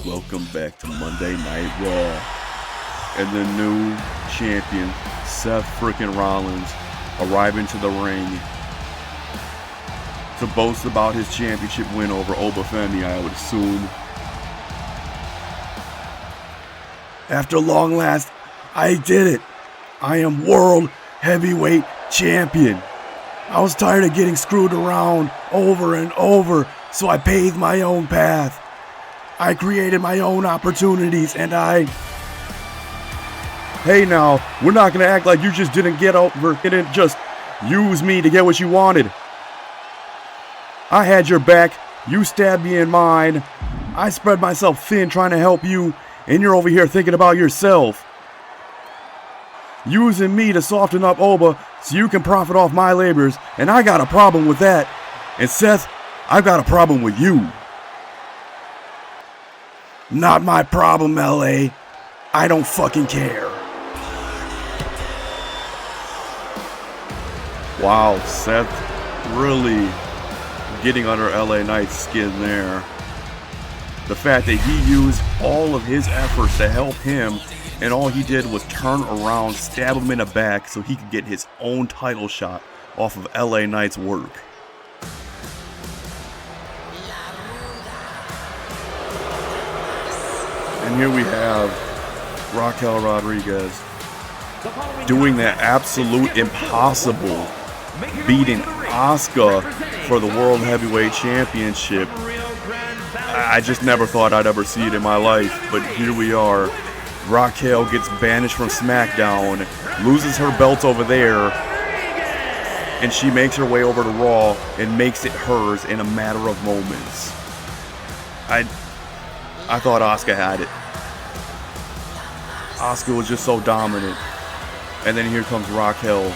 welcome back to Monday Night Raw. And the new champion, Seth frickin' Rollins, arriving to the ring to boast about his championship win over Obafemi, I would assume. After long last, I did it. I am World Heavyweight Champion. I was tired of getting screwed around over and over, so I paved my own path. I created my own opportunities, and Hey now, we're not gonna act like you just didn't just use me to get what you wanted. I had your back, you stabbed me in mine. I spread myself thin trying to help you, and you're over here thinking about yourself. Using me to soften up Oba so you can profit off my labors, and I got a problem with that. And Seth, I've got a problem with you. Not my problem, LA. I don't fucking care. Wow, Seth really getting under LA Knight's skin there. The fact that he used all of his efforts to help him, and all he did was turn around, stab him in the back so he could get his own title shot off of LA Knight's work. And here we have Raquel Rodriguez doing that absolute impossible, beating Asuka for the World Heavyweight Championship. I just never thought I'd ever see it in my life, but here we are. Raquel gets banished from SmackDown, loses her belt over there, and she makes her way over to Raw and makes it hers in a matter of moments. I thought Asuka had it. Asuka was just so dominant. And then here comes Raquel,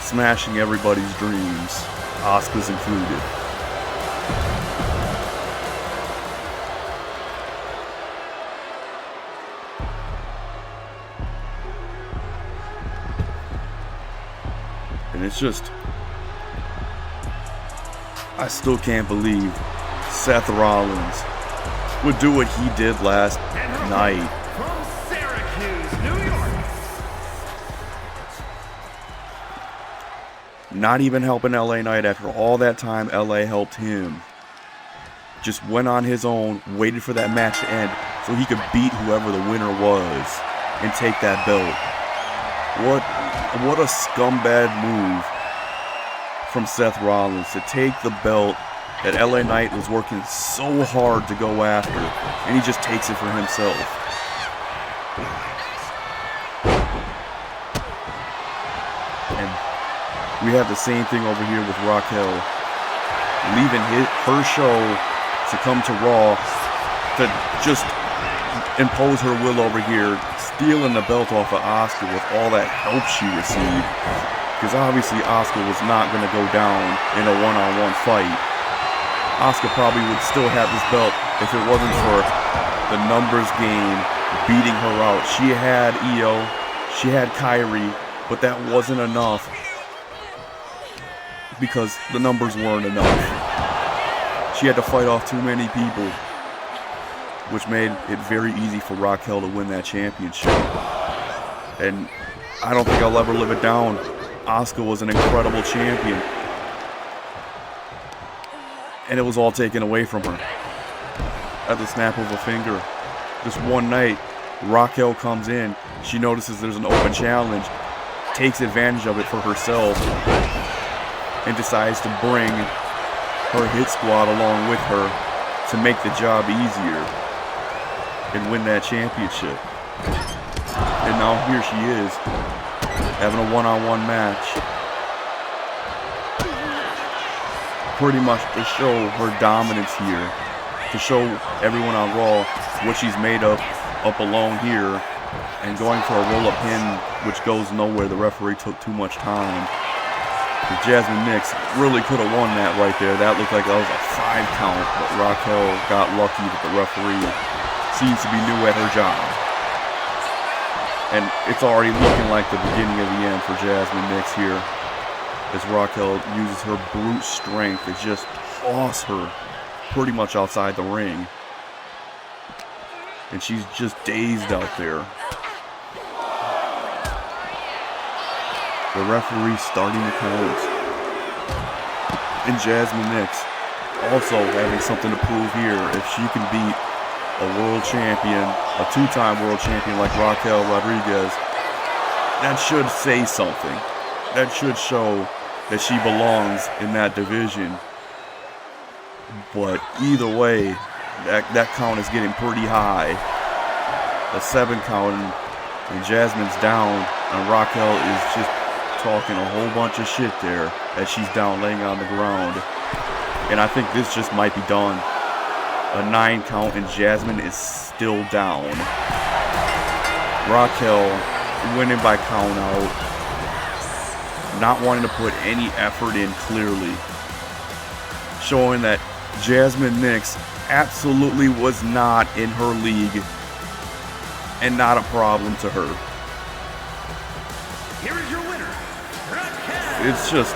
smashing everybody's dreams, Asuka's included. And it's just, I still can't believe Seth Rollins would do what he did last night. From Syracuse, New York. Not even helping LA Knight after all that time LA helped him. Just went on his own, waited for that match to end so he could beat whoever the winner was and take that belt. What a scumbag move from Seth Rollins to take the belt that LA Knight was working so hard to go after, and he just takes it for himself. And we have the same thing over here with Raquel, leaving her show to come to Raw to just impose her will over here, stealing the belt off of Asuka with all that help she received. Because obviously Asuka was not going to go down in a one-on-one fight. Asuka probably would still have this belt if it wasn't for the numbers game beating her out. She had Io, she had Kyrie, but that wasn't enough because the numbers weren't enough. She had to fight off too many people, which made it very easy for Raquel to win that championship. And I don't think I'll ever live it down. Asuka was an incredible champion, and it was all taken away from her at the snap of a finger. Just one night, Raquel comes in, she notices there's an open challenge, takes advantage of it for herself, and decides to bring her hit squad along with her to make the job easier and win that championship. And now here she is, having a one-on-one match, pretty much to show her dominance here, to show everyone on Raw what she's made of up alone here, and going for a roll-up pin, which goes nowhere. The referee took too much time. Jasmine Nix really could have won that right there. That looked like that was a 5 count, but Raquel got lucky that the referee seems to be new at her job. And it's already looking like the beginning of the end for Jasmine Nix here, as Raquel uses her brute strength to just toss her pretty much outside the ring. And she's just dazed out there. The referee starting the count. And Jasmine Nix also having something to prove here. If she can beat a world champion, a two-time world champion like Raquel Rodriguez, that should say something. That should show that she belongs in that division. But either way, that count is getting pretty high. A 7 count, and Jasmine's down, and Raquel is just talking a whole bunch of shit there as she's down laying on the ground. And I think this just might be done. A 9 count, and Jasmine is still down. Raquel winning by count out. Not wanting to put any effort in clearly. Showing that Jasmine Nix absolutely was not in her league and not a problem to her. Here is your winner, Raquel. It's just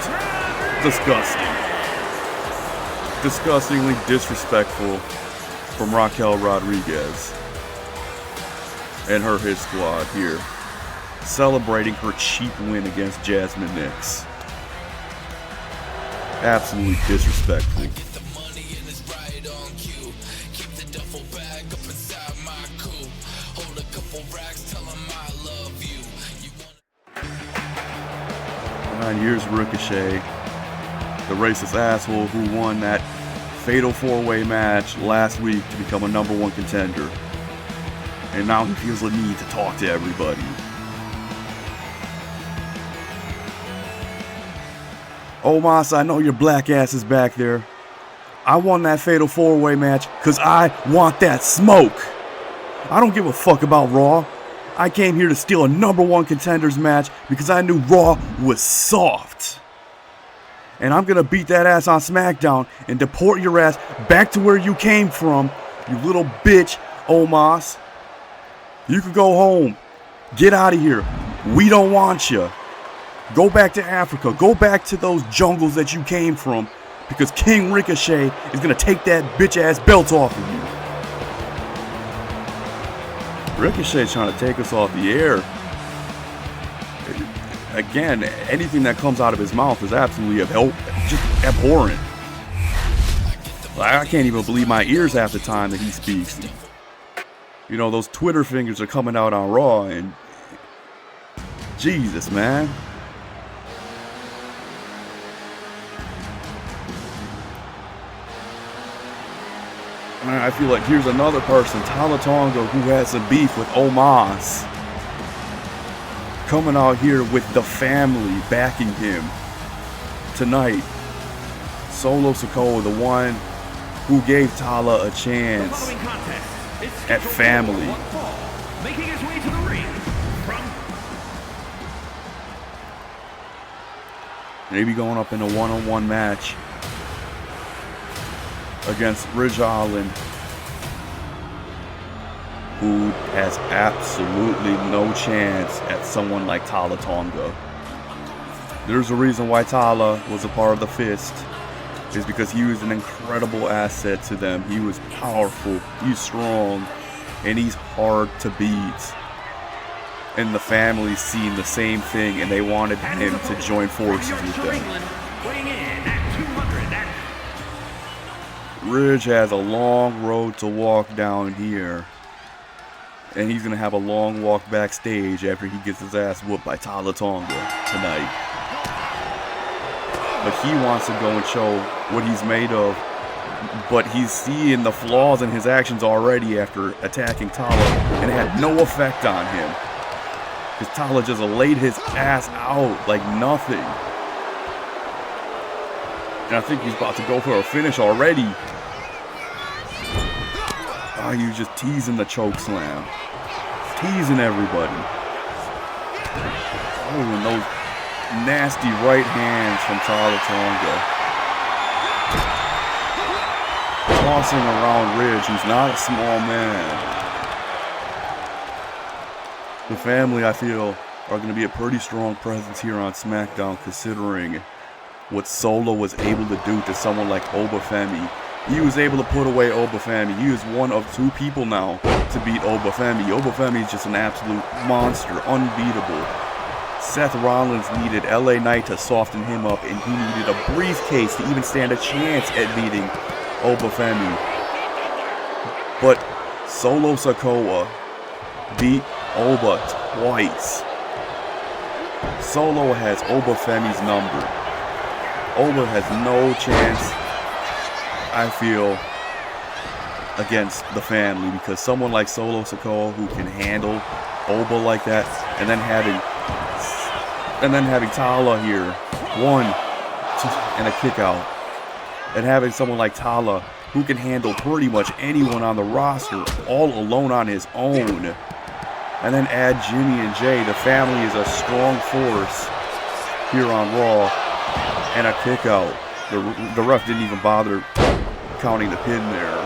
disgusting. Disgustingly disrespectful from Raquel Rodriguez and her Hit Squad here, celebrating her cheap win against Jasmine Nix. Absolutely disrespectful. And here's Ricochet, the racist asshole who won that fatal 4-way match last week to become a #1 contender. And now he feels the need to talk to everybody. Omos, I know your black ass is back there. I won that fatal 4-way match because I want that smoke. I don't give a fuck about Raw. I came here to steal a #1 contenders match because I knew Raw was soft. And I'm going to beat that ass on SmackDown and deport your ass back to where you came from, you little bitch, Omos. You can go home. Get out of here. We don't want you. Go back to Africa. Go back to those jungles that you came from, because King Ricochet is going to take that bitch ass belt off of you. Ricochet's trying to take us off the air. Again, anything that comes out of his mouth is absolutely just abhorrent. I can't even believe my ears half the time that he speaks. You know, those Twitter fingers are coming out on Raw, and Jesus, man. I feel like here's another person, Tala Tonga, who has some beef with Omos. Coming out here with the family backing him tonight. Solo Sikoa, the one who gave Tala a chance at family. Making his way to the ring Maybe going up in a one-on-one match against Ridge Holland, who has absolutely no chance at someone like Tala Tonga. There's a reason why Tala was a part of the Fist, is because he was an incredible asset to them. He was powerful, he's strong, and he's hard to beat. And the family's seen the same thing, and they wanted him to join forces with them. Ridge has a long road to walk down here, and he's gonna have a long walk backstage after he gets his ass whooped by Tala Tonga tonight. But he wants to go and show what he's made of, but he's seeing the flaws in his actions already after attacking Tala, and it had no effect on him, because Tala just laid his ass out like nothing. And I think he's about to go for a finish already. Oh, he was just teasing the choke slam. Teasing everybody. Oh, and those nasty right hands from Tala Tonga. Tossing around Ridge, who's not a small man. The family, I feel, are going to be a pretty strong presence here on SmackDown, considering what Solo was able to do to someone like Obafemi he was able to put away Obafemi. He is one of 2 people now to beat Obafemi. Obafemi is just an absolute monster, unbeatable. Seth Rollins needed LA Knight to soften him up, and he needed a briefcase to even stand a chance at beating Obafemi. But Solo Sikoa beat Oba twice. Solo has Obafemi's number. Oba has no chance, I feel, against the family, because someone like Solo Sikoa who can handle Oba like that, and then having Tala here, 1, 2, and a kick out, and having someone like Tala who can handle pretty much anyone on the roster all alone on his own, and then add Jimmy and Jay. The family is a strong force here on Raw, and a kick out. The ref didn't even bother counting the pin there.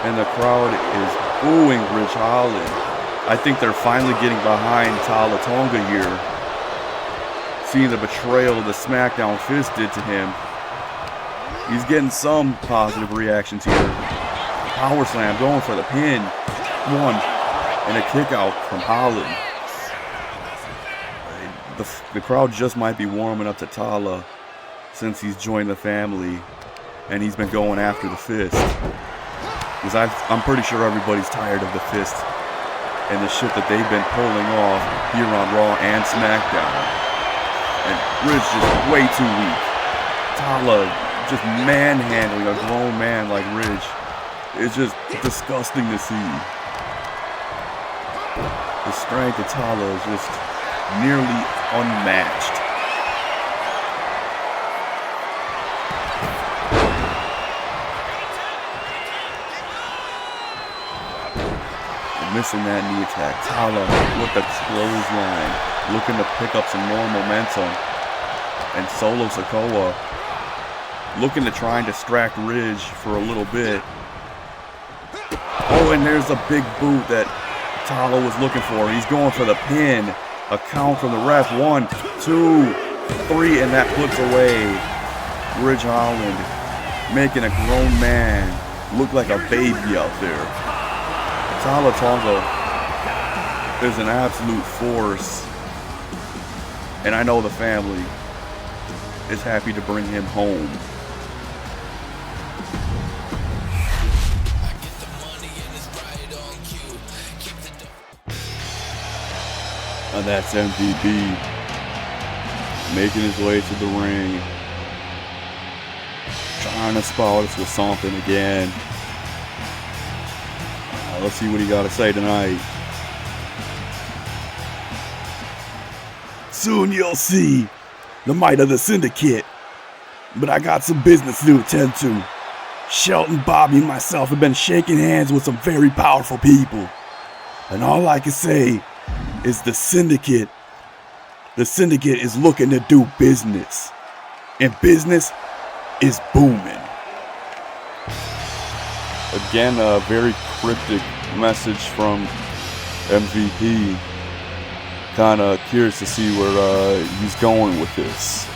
And the crowd is booing Ridge Holland. I think they're finally getting behind Tala Tonga here, seeing the betrayal the SmackDown Fist did to him. He's getting some positive reactions here. Power slam, going for the pin. 1, and a kick out from Holland. The crowd just might be warming up to Tala since he's joined the family, and he's been going after the Fist. Because I'm pretty sure everybody's tired of the Fist and the shit that they've been pulling off here on Raw and SmackDown. And Ridge just way too weak. Tala just manhandling a grown man like Ridge. It's just disgusting to see. The strength of Tala is just nearly unmatched. Missing that knee attack. Tala with the clothesline, looking to pick up some more momentum. And Solo Sikoa looking to try and distract Ridge for a little bit. Oh, and there's a big boot that Tala was looking for. He's going for the pin. A count from the ref. 1, 2, 3, and that puts away Ridge Holland, making a grown man look like a baby out there. Tala Tonga is an absolute force, and I know the family is happy to bring him home. And that's MVP making his way to the ring, trying to spot us with something again. Let's see what he got to say tonight. Soon you'll see the might of the Syndicate, but I got some business to attend to. Shelton, Bobby, and myself have been shaking hands with some very powerful people, and all I can say is the Syndicate is looking to do business, and business is booming. Again, a very cryptic message from MVP. Kind of curious to see where he's going with this.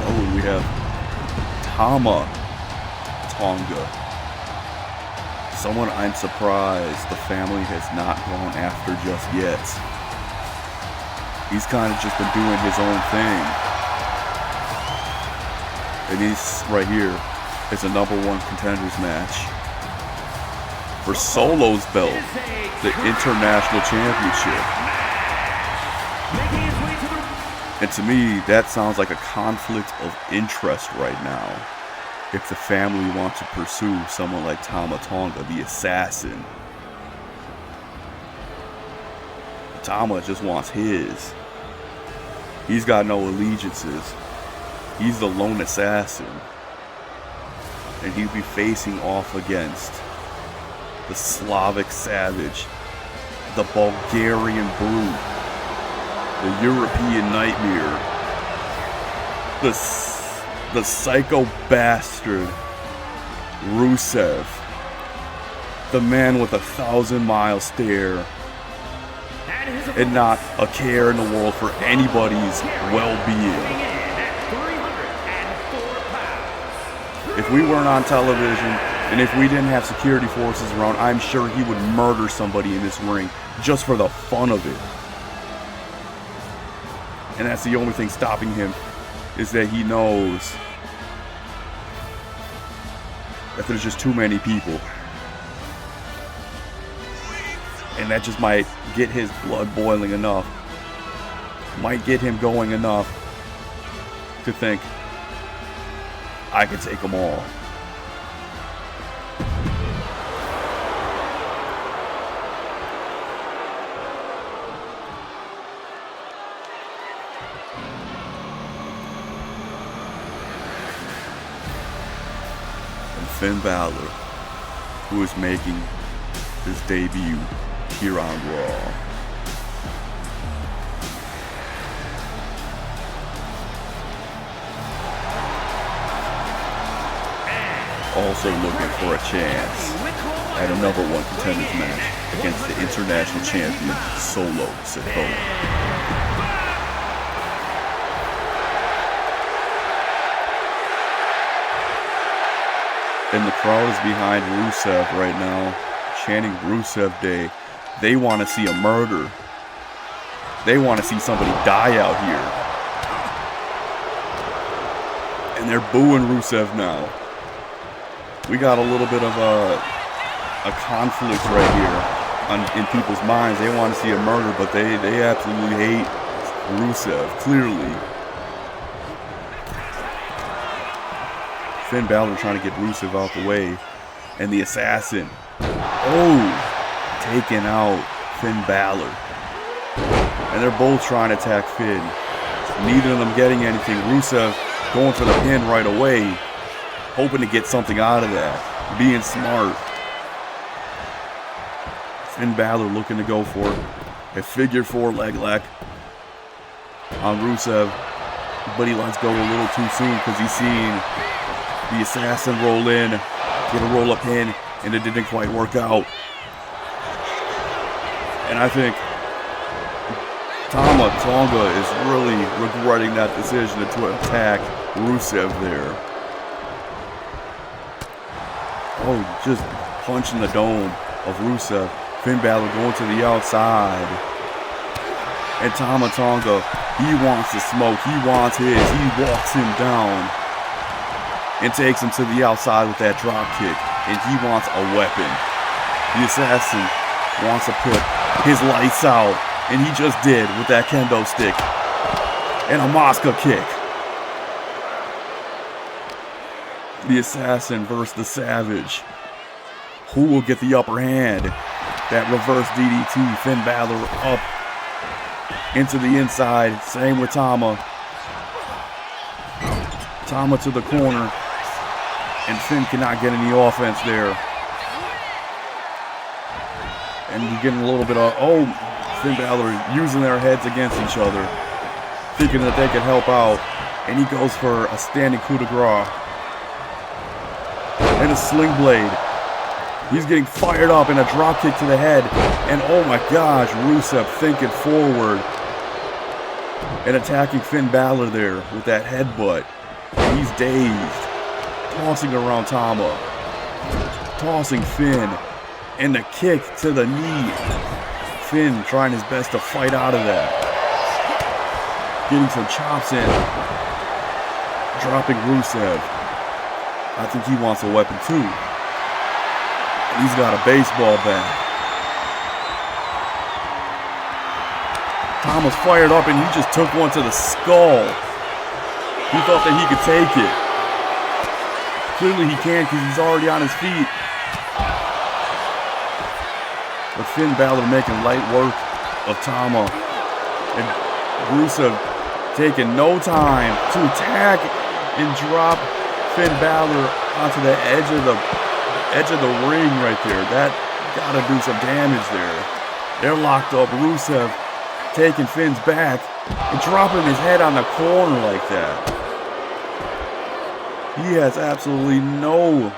Oh, we have Tama Tonga. Someone I'm surprised the family has not gone after just yet. He's kind of just been doing his own thing. And he's right here. It's a #1 contenders match for Solo's belt, the International Championship. And to me, that sounds like a conflict of interest right now. If the family wants to pursue someone like Tama Tonga, the assassin. Tama just wants his. He's got no allegiances. He's the lone assassin. And he'd be facing off against the Slavic Savage, the Bulgarian Brute, the European Nightmare, the Psycho Bastard, Rusev. The man with 1,000-mile stare. And not a care in the world for anybody's well-being. If we weren't on television, and if we didn't have security forces around, I'm sure he would murder somebody in this ring just for the fun of it. And that's the only thing stopping him, is that he knows that there's just too many people. And that just might get his blood boiling enough, might get him going enough to think, I can take them all. And Finn Balor, who is making his debut here on Raw. Also looking for a chance at a number one contenders match against the international champion Solo Sikoa. And the crowd is behind Rusev right now, chanting Rusev Day. They want to see a murder. They want to see somebody die out here. And they're booing Rusev now. We got a little bit of a conflict right here in people's minds. They want to see a murder, but they absolutely hate Rusev, clearly. Finn Balor trying to get Rusev out the way. And the assassin. Oh, taking out Finn Balor. And they're both trying to attack Finn. Neither of them getting anything. Rusev going for the pin right away, hoping to get something out of that. Being smart. Finn Balor looking to go for a figure four leg lock on Rusev. But he lets go a little too soon because he's seeing the assassin roll in, get a roll-up pin, and it didn't quite work out. And I think Tama Tonga is really regretting that decision to attack Rusev there. Oh, just punching the dome of Rusev. Finn Balor going to the outside. And Tama Tonga, he wants to smoke. He wants his. He walks him down and takes him to the outside with that drop kick. And he wants a weapon. The assassin wants to put his lights out. And he just did with that kendo stick. And a Mosca kick. The assassin versus the savage. Who will get the upper hand? That reverse DDT. Finn Balor up into the inside. Same with Tama. Tama to the corner. And Finn cannot get any offense there. And we're getting a little bit of, oh, Finn Balor using their heads against each other, thinking that they could help out. And he goes for a standing coup de grace. And a sling blade. He's getting fired up and a drop kick to the head. And oh my gosh, Rusev thinking forward. And attacking Finn Balor there with that headbutt. And he's dazed. Tossing around Tama. Tossing Finn. And the kick to the knee. Finn trying his best to fight out of that. Getting some chops in. Dropping Rusev. I think he wants a weapon too. And he's got a baseball bat. Tama's fired up and he just took one to the skull. He thought that he could take it. Clearly he can't because he's already on his feet. But Finn Balor making light work of Tama. And Rusev taking no time to attack and drop Finn Balor onto the edge of the ring right there. That gotta do some damage there. They're locked up. Rusev taking Finn's back and dropping his head on the corner like that. He has absolutely no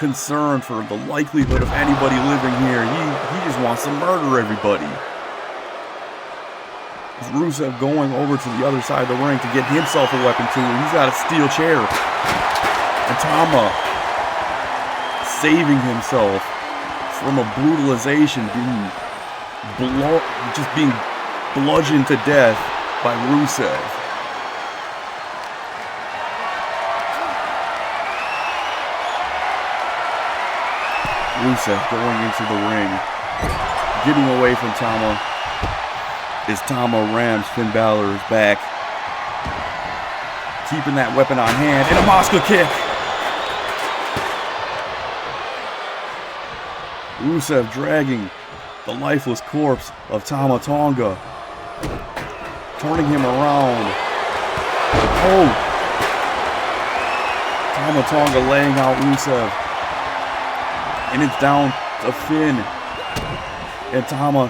concerned for the likelihood of anybody living here. He just wants to murder everybody. Rusev going over to the other side of the ring to get himself a weapon too. He's got a steel chair. And Tama saving himself from a brutalization, being bludgeoned to death by Rusev. Rusev going into the ring, getting away from Tama. As Tama rams Finn Balor's back, keeping that weapon on hand, and a Mosca kick. Rusev dragging the lifeless corpse of Tama Tonga, turning him around. Oh! Tama Tonga laying out Rusev. And it's down to Finn. And Tama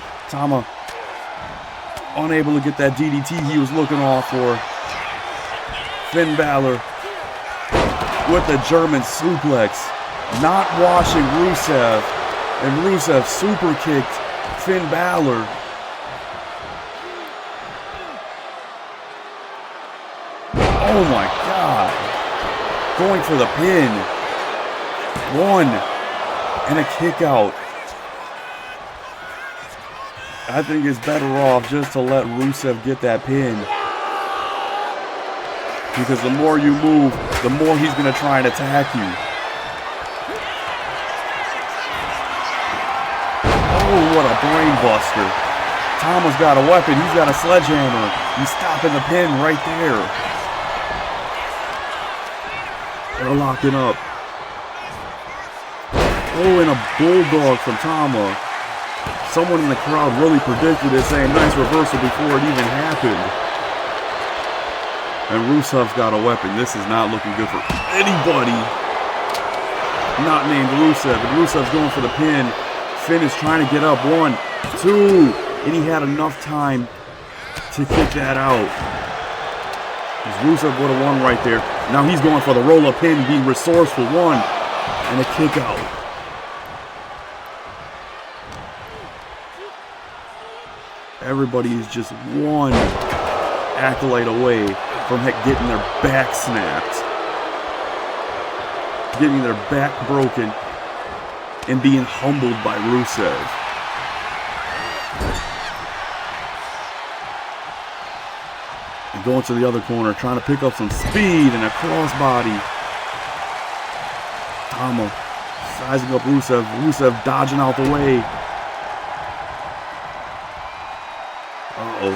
unable to get that DDT he was looking off for. Finn Balor with the German suplex, not washing Rusev. And Rusev super kicked Finn Balor. Oh my God. Going for the pin. One. And a kick out. I think it's better off just to let Rusev get that pin. Because the more you move, the more he's going to try and attack you. Oh, what a brain buster. Tama's got a weapon. He's got a sledgehammer. He's stopping the pin right there. They're locking up. Oh, and a bulldog from Tama. Someone in the crowd really predicted it, saying nice reversal before it even happened. And Rusev's got a weapon. This is not looking good for anybody not named Rusev. And Rusev's going for the pin. Finn is trying to get up. 1, 2. And he had enough time to kick that out. Rusev would have won right there. Now he's going for the roll-up pin, being resourceful. 1. And a kick out. Everybody is just one accolade away from getting their back snapped, getting their back broken, and being humbled by Rusev. And going to the other corner, trying to pick up some speed and a crossbody. Tama sizing up Rusev. Rusev dodging out the way. Uh-oh.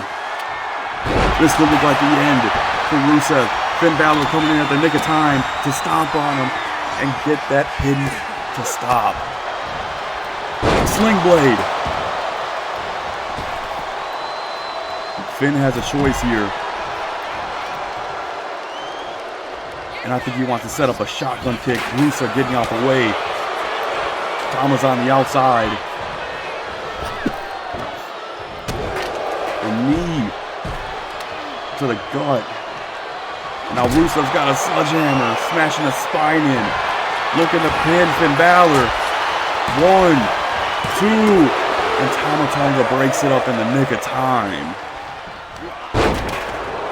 This could look like the end for Rusev. Finn Balor coming in at the nick of time to stomp on him and get that pin to stop. Sling blade. Finn has a choice here. And I think he wants to set up a shotgun kick. Rusev getting out the way. Tama's on the outside. A knee to the gut. Now Rusev's got a sledgehammer, smashing the spine in. Looking to pin Finn Balor. 1, 2, and Tama Tonga breaks it up in the nick of time.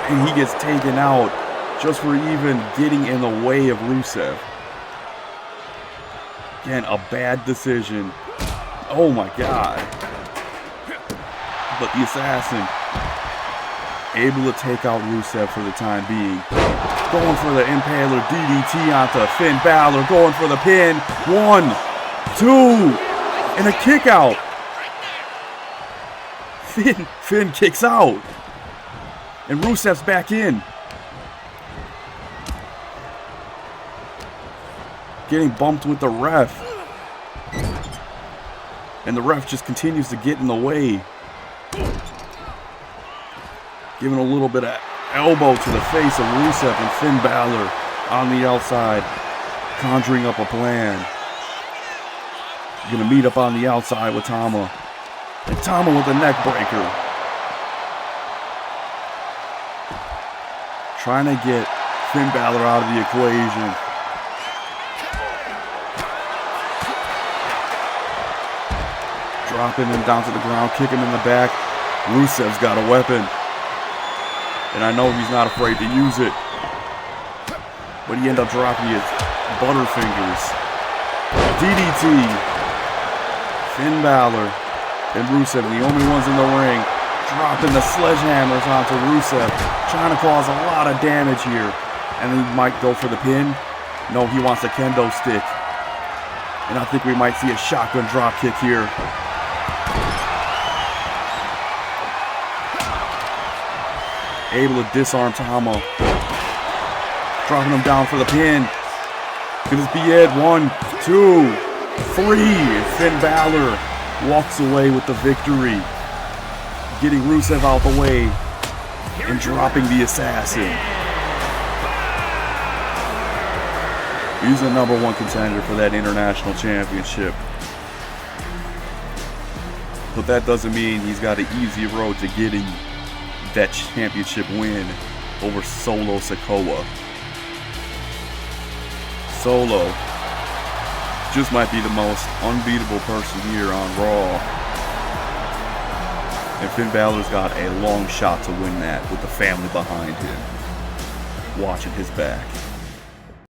And he gets taken out just for even getting in the way of Rusev. Again, a bad decision. Oh my God. But the assassin able to take out Rusev for the time being. Going for the Impaler DDT onto Finn Balor. Going for the pin. 1, 2, and a kick out. Finn kicks out. And Rusev's back in. Getting bumped with the ref. And the ref just continues to get in the way. Giving a little bit of elbow to the face of Rusev, and Finn Balor on the outside, conjuring up a plan. Gonna meet up on the outside with Tama. And Tama with a neck breaker. Trying to get Finn Balor out of the equation. dropping him down to the ground, kicking him in the back. Rusev's got a weapon, and I know he's not afraid to use it, but he ended up dropping his Butterfingers. DDT. Finn Balor and Rusev, the only ones in the ring, dropping the sledgehammers onto Rusev, trying to cause a lot of damage here. And he might go for the pin. No, he wants a kendo stick. And I think we might see a shotgun drop kick here. Able to disarm Tama. Dropping him down for the pin. Could this be it? 1, 2, 3. And Finn Balor walks away with the victory. Getting Rusev out the way and dropping the assassin. He's the #1 contender for that international championship. But that doesn't mean he's got an easy road to getting that championship win over Solo Sikoa. Solo just might be the most unbeatable person here on Raw. And Finn Balor's got a long shot to win that with the family behind him, watching his back.